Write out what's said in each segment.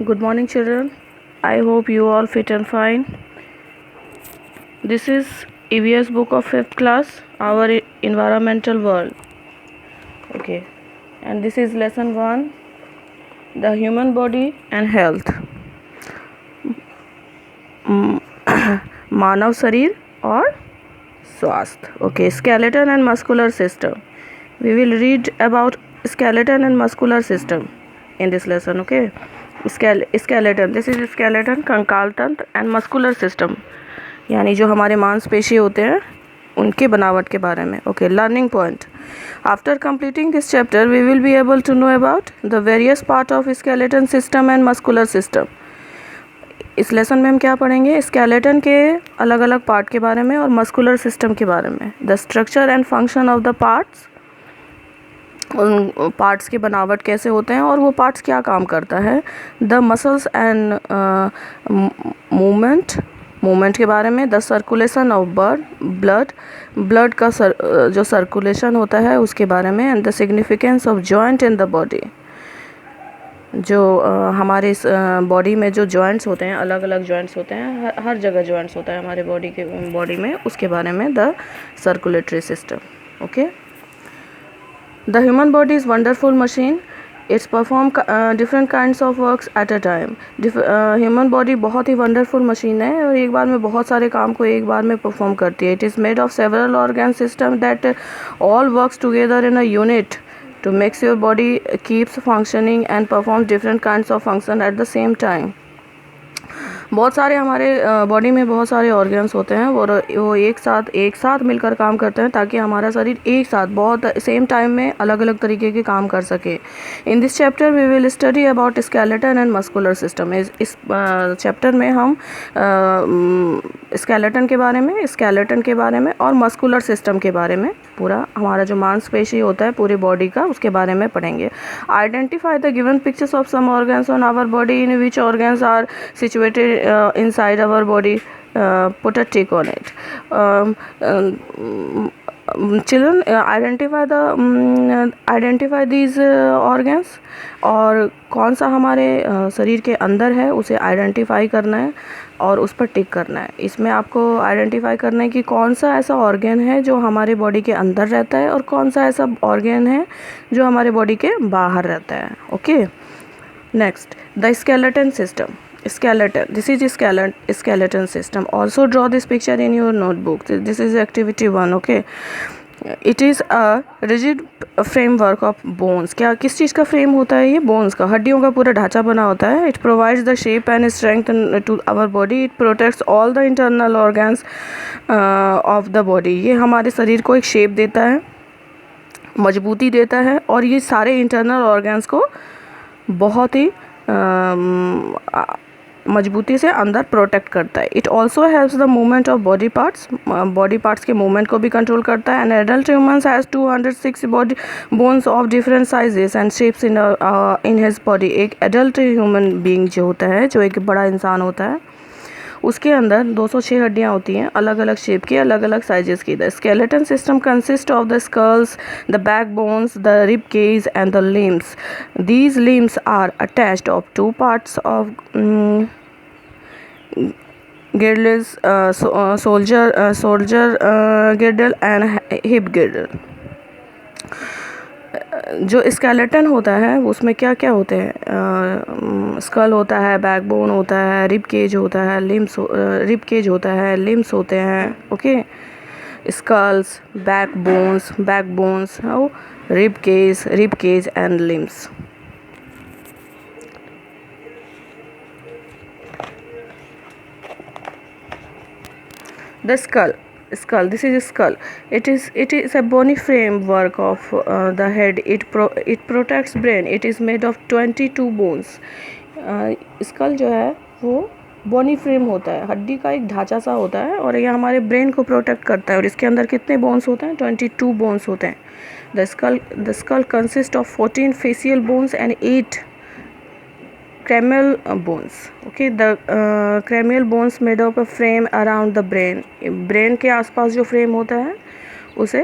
Good morning, children. I hope you all fit and fine. This is EVS book of 5th class, our environmental world. Okay, and this is lesson 1, the human body and health. मानव शरीर और स्वास्थ्य. Okay, skeleton and muscular system. We will read about skeleton and muscular system in this lesson. Okay, skeleton. This is skeleton, कंकाल तंत्र and muscular system. यानी जो हमारे मांसपेशी होते हैं उनके बनावट के बारे में. Okay, learning point. After completing this chapter we will be able to know about the various part of skeleton system and muscular system. इस लेसन में हम क्या पढ़ेंगे? स्केलेटन के अलग अलग पार्ट के बारे में और मस्कुलर सिस्टम के बारे में. The structure and function of the parts, उन पार्ट्स की बनावट कैसे होते हैं और वो पार्ट्स क्या काम करता है. द मसल्स एंड मूवमेंट के बारे में. द सर्कुलेशन ऑफ ब्लड का जो सर्कुलेशन होता है उसके बारे में. And the significance of joint in the body. जो हमारे बॉडी में जो जॉइंट्स होते हैं, अलग अलग जॉइंट्स होते हैं, हर जगह जॉइंट्स होता है हमारे बॉडी में, उसके बारे में. The circulatory system. Okay, the human body is wonderful machine. It's perform different kinds of works at a time. Human body बहुत ही वंडरफुल मशीन है और एक बार में बहुत सारे काम को एक बार में परफॉर्म करती है. It is made of several organ system that all works together in a unit to make your body keeps functioning and performs different kinds of function at the same time. बहुत सारे हमारे body में बहुत सारे organs होते हैं और वो एक साथ मिलकर काम करते हैं ताकि हमारा शरीर एक साथ बहुत सेम टाइम में अलग अलग तरीके के काम कर सके. In this chapter we will study about skeleton and muscular system. इस चैप्टर में हम स्केलेटन के बारे में और मस्कुलर सिस्टम के बारे में, पूरा हमारा जो मांसपेशी होता है पूरी बॉडी का, उसके बारे में पढ़ेंगे. Identify the given pictures of some organs on our body in which organs are situated inside our body. Put a tick on it. Children, identify these organs. और कौन सा हमारे शरीर के अंदर है उसे आइडेंटिफाई करना है और उस पर टिक करना है. इसमें आपको आइडेंटिफाई करना है कि कौन सा ऐसा ऑर्गन है जो हमारे बॉडी के अंदर रहता है और कौन सा ऐसा ऑर्गन है जो हमारे बॉडी के बाहर रहता है. Okay, next, the skeleton system. Skeleton. This is skeleton system. Also draw this picture in your notebook. This is activity 1. Okay. It is a rigid framework of bones. क्या किस चीज़ का फ्रेम होता है ये? बोन्स का, हड्डियों का पूरा ढांचा बना होता है. It provides the shape and strength to our body. It protects all the internal organs of the body. ये हमारे शरीर को एक शेप देता है, मजबूती देता है और ये सारे इंटरनल ऑर्गन्स को बहुत ही मजबूती से अंदर प्रोटेक्ट करता है. It also helps the movement of body parts के मूवमेंट को भी कंट्रोल करता है. And adult humans has 206 body bones of different sizes and shapes in his body. एक एडल्ट ह्यूमन बीइंग जो होता है, जो एक बड़ा इंसान होता है, उसके अंदर 206 हड्डियाँ होती हैं, अलग अलग शेप की, अलग अलग साइजेस की. The skeleton system consist of the skulls, the back bones, the rib cage and the limbs. These limbs are attached of 2 parts of girdles, soldier girdle and hip girdle. जो skeleton होता है उसमें क्या क्या होते हैं? School होता है, बैकबोन होता है, रिब केज होता है, लिम्स होते हैं. Okay, skulls, backbones, rib cage and limbs. The skull. This is a skull. It is a bony framework of the head. It protects brain. It is made of 22 bones. School जो है वो बोनी frame होता है, हड्डी का एक ढांचा सा होता है और ये हमारे ब्रेन को प्रोटेक्ट करता है. और इसके अंदर कितने बोन्स होते हैं? 22 बोन्स होते हैं. The skull consist of 14 facial bones and 8 cranial bones. Okay, the cranial bones made up a frame around the brain. Brain के आसपास जो फ्रेम होता है उसे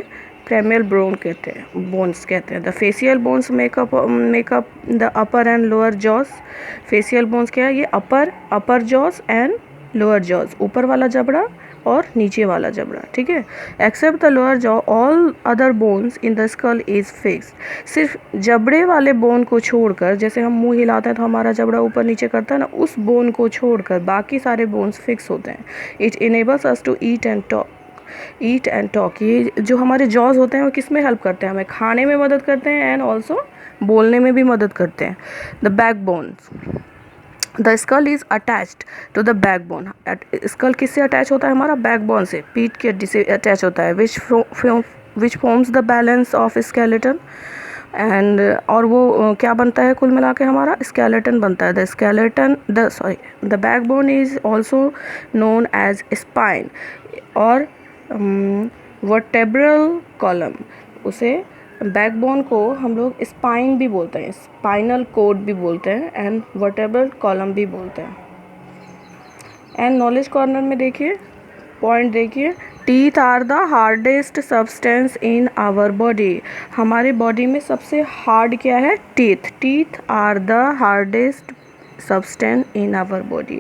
क्रेमियल बोन कहते हैं, बोन्स कहते हैं। The facial bones make up the upper and lower jaws. Facial bones क्या है? ये upper jaws and lower jaws, ऊपर वाला जबड़ा और नीचे वाला जबड़ा, ठीक है। Except the lower jaw all other bones in the skull is fixed. सिर्फ जबड़े वाले बोन को छोड़कर, जैसे हम मुंह हिलाते हैं तो हमारा जबड़ा ऊपर नीचे करता है ना, उस बोन को छोड़कर बाकी सारे बोन्स फिक्स होते हैं। It enables us to eat and talk. ये जो हमारे जॉज होते हैं वो किस में हेल्प करते हैं? हमें खाने में मदद करते हैं एंड ऑल्सो बोलने में भी मदद करते हैं। The back bones, the skull is attached to the backbone. Skull किससे अटैच होता है? हमारा बैकबोन से, पीठ की हड्डी से अटैच होता है। Which forms the balance of skeleton and, और वो क्या बनता है कुल मिला के? हमारा स्केलेटन बनता है। The backbone is also known as spine और वर्टेब्रल कॉलम। उसे बैकबोन को हम लोग स्पाइन भी बोलते हैं, स्पाइनल कोड भी बोलते हैं एंड वर्टेब्रल कॉलम भी बोलते हैं। एंड नॉलेज कॉर्नर में देखिए, पॉइंट देखिए, teeth are the hardest substance in our body. हमारे बॉडी में सबसे हार्ड क्या है? Teeth are the hardest substance in our body.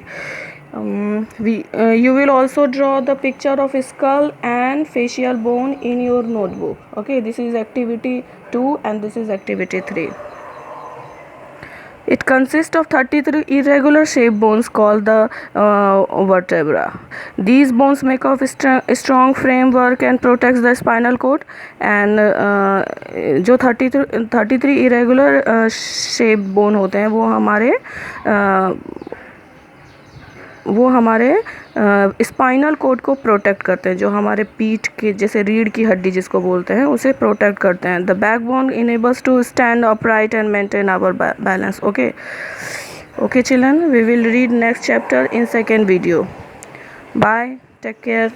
You will also draw the picture of skull and facial bone in your notebook. Okay, this is activity 2 and this is activity 3. It consists of 33 irregular shaped bones called the vertebra. These bones make up a strong framework and protects the spinal cord. And जो 33 irregular shaped bone होते हैं वो हमारे spinal cord को protect करते हैं, जो हमारे पीठ के जैसे रीढ़ की हड्डी जिसको बोलते हैं उसे प्रोटेक्ट करते हैं. The backbone enables to stand upright and maintain our balance. Okay children, we will read next chapter in second video. Bye, take care.